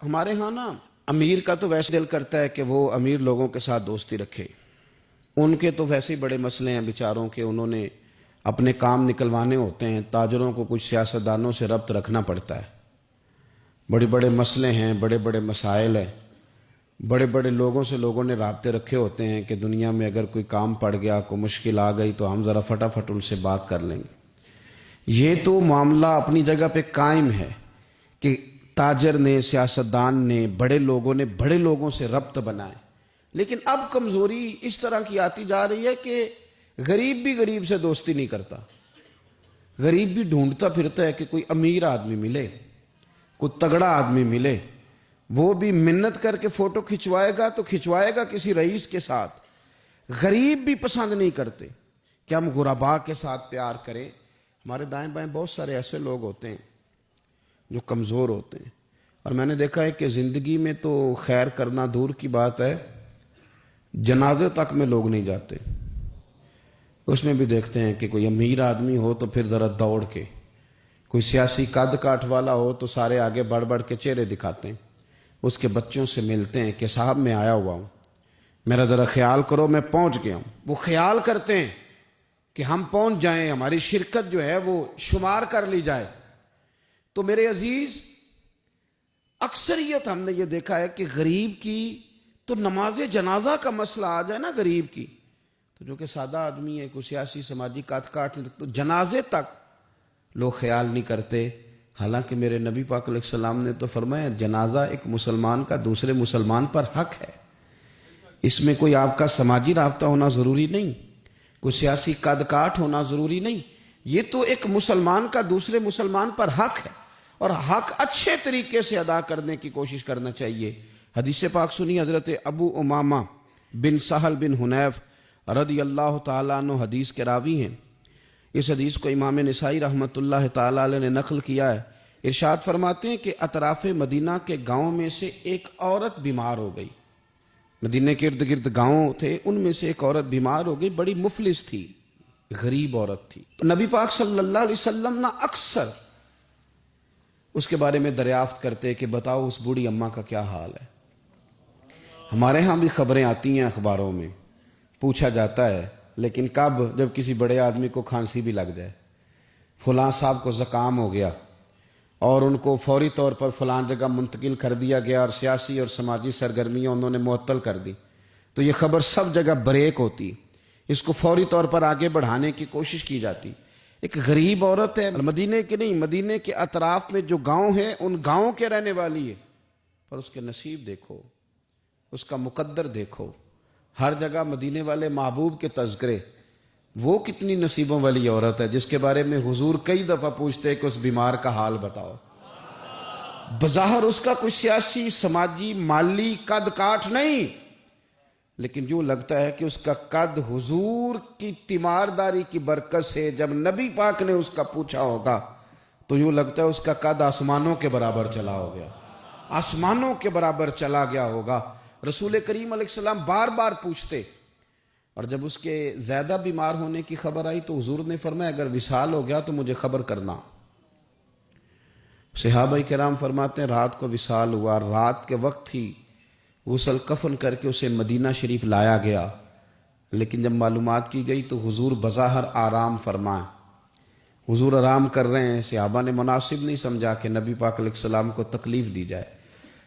ہمارے ہاں نا امیر کا تو ویسے دل کرتا ہے کہ وہ امیر لوگوں کے ساتھ دوستی رکھے. ان کے تو ویسے ہی بڑے مسئلے ہیں بیچاروں کے، انہوں نے اپنے کام نکلوانے ہوتے ہیں. تاجروں کو کچھ سیاستدانوں سے ربط رکھنا پڑتا ہے. بڑے بڑے مسئلے ہیں، بڑے بڑے مسائل ہیں، بڑے بڑے لوگوں سے لوگوں نے رابطے رکھے ہوتے ہیں کہ دنیا میں اگر کوئی کام پڑ گیا، کوئی مشکل آ گئی تو ہم ذرا فٹافٹ ان سے بات کر لیں گے. یہ تو معاملہ اپنی جگہ پہ قائم ہے کہ تاجر نے، سیاستدان نے، بڑے لوگوں نے بڑے لوگوں سے ربط بنائے. لیکن اب کمزوری اس طرح کی آتی جا رہی ہے کہ غریب بھی غریب سے دوستی نہیں کرتا. غریب بھی ڈھونڈتا پھرتا ہے کہ کوئی امیر آدمی ملے، کوئی تگڑا آدمی ملے. وہ بھی منت کر کے فوٹو کھنچوائے گا تو کھنچوائے گا کسی رئیس کے ساتھ. غریب بھی پسند نہیں کرتے کہ ہم غرباء کے ساتھ پیار کریں. ہمارے دائیں بائیں بہت سارے ایسے لوگ ہوتے ہیں جو کمزور ہوتے ہیں، اور میں نے دیکھا ہے کہ زندگی میں تو خیر کرنا دور کی بات ہے، جنازے تک میں لوگ نہیں جاتے. اس میں بھی دیکھتے ہیں کہ کوئی امیر آدمی ہو تو پھر ذرا دوڑ کے، کوئی سیاسی قد کاٹ والا ہو تو سارے آگے بڑھ بڑھ کے چہرے دکھاتے ہیں. اس کے بچوں سے ملتے ہیں کہ صاحب میں آیا ہوا ہوں، میرا ذرا خیال کرو، میں پہنچ گیا ہوں. وہ خیال کرتے ہیں کہ ہم پہنچ جائیں، ہماری شرکت جو ہے وہ شمار کر لی جائے. تو میرے عزیز، اکثریت ہم نے یہ دیکھا ہے کہ غریب کی تو نماز جنازہ کا مسئلہ آ جائے نا غریب کی، تو جو کہ سادہ آدمی ہے، کوئی سیاسی سماجی کاٹ کاٹ نہیں، تو جنازے تک لوگ خیال نہیں کرتے. حالانکہ میرے نبی پاک علیہ السلام نے تو فرمایا جنازہ ایک مسلمان کا دوسرے مسلمان پر حق ہے. اس میں کوئی آپ کا سماجی رابطہ ہونا ضروری نہیں، کوئی سیاسی قد کاٹ ہونا ضروری نہیں. یہ تو ایک مسلمان کا دوسرے مسلمان پر حق ہے، اور حق اچھے طریقے سے ادا کرنے کی کوشش کرنا چاہیے. حدیث پاک سنی، حضرت ابو امامہ بن سہل بن حنیف رضی اللہ تعالیٰ عنہ حدیث کے راوی ہیں. اس حدیث کو امام نسائی رحمۃ اللہ تعالیٰ علیہ نے نقل کیا ہے. ارشاد فرماتے ہیں کہ اطراف مدینہ کے گاؤں میں سے ایک عورت بیمار ہو گئی. مدینہ کے ارد گرد گاؤں تھے، ان میں سے ایک عورت بیمار ہو گئی. بڑی مفلس تھی، غریب عورت تھی. تو نبی پاک صلی اللہ علیہ وسلم نہ اکثر اس کے بارے میں دریافت کرتے کہ بتاؤ اس بوڑھی اماں کا کیا حال ہے. ہمارے ہاں بھی خبریں آتی ہیں اخباروں میں، پوچھا جاتا ہے، لیکن کب؟ جب کسی بڑے آدمی کو کھانسی بھی لگ جائے، فلاں صاحب کو زکام ہو گیا اور ان کو فوری طور پر فلاں جگہ منتقل کر دیا گیا اور سیاسی اور سماجی سرگرمیاں انہوں نے معطل کر دی، تو یہ خبر سب جگہ بریک ہوتی. اس کو فوری طور پر آگے بڑھانے کی کوشش کی جاتی. ایک غریب عورت ہے، مدینے کے نہیں، مدینے کے اطراف میں جو گاؤں ہیں ان گاؤں کے رہنے والی ہے، پر اس کے نصیب دیکھو، اس کا مقدر دیکھو. ہر جگہ مدینے والے محبوب کے تذکرے. وہ کتنی نصیبوں والی عورت ہے جس کے بارے میں حضور کئی دفعہ پوچھتے ہیں کہ اس بیمار کا حال بتاؤ. بظاہر اس کا کوئی سیاسی، سماجی، مالی قد کاٹ نہیں، لیکن یوں لگتا ہے کہ اس کا قد حضور کی تیمارداری کی برکت سے، جب نبی پاک نے اس کا پوچھا ہوگا تو یوں لگتا ہے اس کا قد آسمانوں کے برابر چلا ہو گیا، آسمانوں کے برابر چلا گیا ہوگا. رسول کریم علیہ السلام بار بار پوچھتے، اور جب اس کے زیادہ بیمار ہونے کی خبر آئی تو حضور نے فرمایا اگر وصال ہو گیا تو مجھے خبر کرنا. صحابہ کرام فرماتے ہیں رات کو وصال ہوا، رات کے وقت ہی غسل کفن کر کے اسے مدینہ شریف لایا گیا. لیکن جب معلومات کی گئی تو حضور بظاہر آرام فرمائے، حضور آرام کر رہے ہیں. صحابہ نے مناسب نہیں سمجھا کہ نبی پاک علیہ السلام کو تکلیف دی جائے.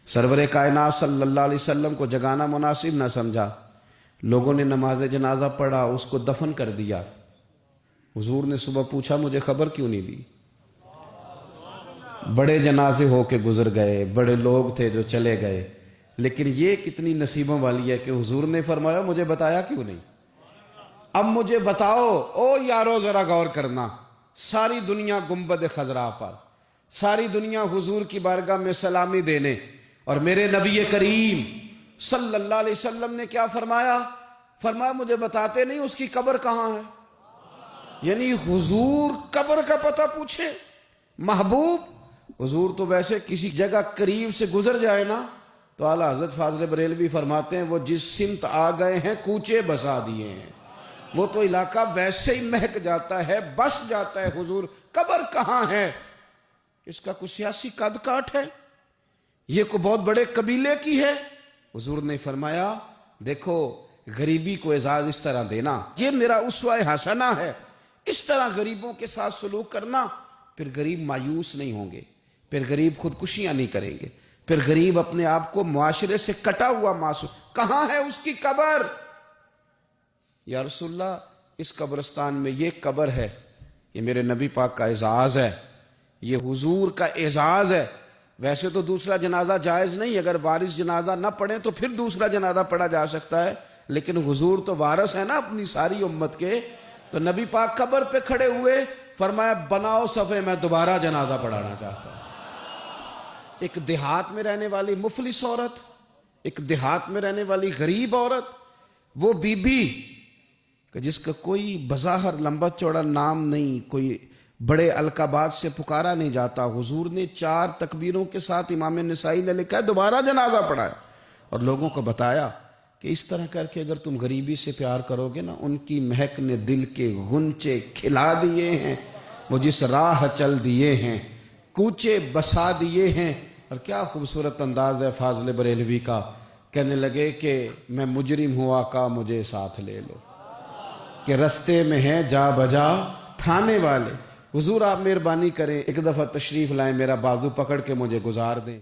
سرور کائنات صلی اللہ علیہ وسلم کو جگانا مناسب نہ سمجھا. لوگوں نے نماز جنازہ پڑھا، اس کو دفن کر دیا. حضور نے صبح پوچھا مجھے خبر کیوں نہیں دی؟ بڑے جنازے ہو کے گزر گئے، بڑے لوگ تھے جو چلے گئے، لیکن یہ کتنی نصیبوں والی ہے کہ حضور نے فرمایا مجھے بتایا کیوں نہیں؟ اب مجھے بتاؤ. او یارو ذرا غور کرنا، ساری دنیا گنبد خضرا پر، ساری دنیا حضور کی بارگاہ میں سلامی دینے، اور میرے نبی کریم صلی اللہ علیہ وسلم نے کیا فرمایا؟ فرمایا مجھے بتاتے نہیں اس کی قبر کہاں ہے. یعنی حضور قبر کا پتہ پوچھے. محبوب حضور تو ویسے کسی جگہ قریب سے گزر جائے نا تو اعلیٰ حضرت فاضل بریلوی فرماتے ہیں وہ جس سمت آ گئے ہیں کوچے بسا دیے ہیں، وہ تو علاقہ ویسے ہی مہک جاتا ہے، بس جاتا ہے. حضور قبر کہاں ہے؟ اس کا کوئی سیاسی قد کاٹ ہے یہ کوئی بہت بڑے قبیلے کی ہے؟ حضور نے فرمایا دیکھو غریبی کو اعزاز اس طرح دینا، یہ میرا اسوہ حسنہ ہے، اس طرح غریبوں کے ساتھ سلوک کرنا، پھر غریب مایوس نہیں ہوں گے، پھر غریب خودکشیاں نہیں کریں گے، پھر غریب اپنے آپ کو معاشرے سے کٹا ہوا محسوس۔ کہاں ہے اس کی قبر؟ یا رسول اللہ اس قبرستان میں یہ قبر ہے، یہ میرے نبی پاک کا اعزاز ہے، یہ حضور کا اعزاز ہے۔ ویسے تو دوسرا جنازہ جائز نہیں، اگر وارث جنازہ نہ پڑھے تو پھر دوسرا جنازہ پڑھا جا سکتا ہے، لیکن حضور تو وارث ہے نا اپنی ساری امت کے۔ تو نبی پاک قبر پہ کھڑے ہوئے، فرمایا بناؤ صفے، میں دوبارہ جنازہ پڑھانا چاہتا ہوں۔ ایک دیہات میں رہنے والی مفلس عورت، ایک دیہات میں رہنے والی غریب عورت، وہ بی بی کہ جس کا کوئی بظاہر لمبا چوڑا نام نہیں، کوئی بڑے القابات سے پکارا نہیں جاتا، حضور نے 4 تکبیروں کے ساتھ امام نسائی نے لکھا ہے دوبارہ جنازہ پڑھایا اور لوگوں کو بتایا کہ اس طرح کر کے اگر تم غریبی سے پیار کرو گے نا، ان کی مہک نے دل کے غنچے کھلا دیے ہیں، وہ جس راہ چل دیے ہیں کوچے بسا دیے ہیں۔ اور کیا خوبصورت انداز ہے فاضل بریلوی کا، کہنے لگے کہ میں مجرم ہوں آقا مجھے ساتھ لے لو، کہ رستے میں ہیں جا بجا تھانے والے۔ حضور آپ مہربانی کریں ایک دفعہ تشریف لائیں، میرا بازو پکڑ کے مجھے گزار دیں۔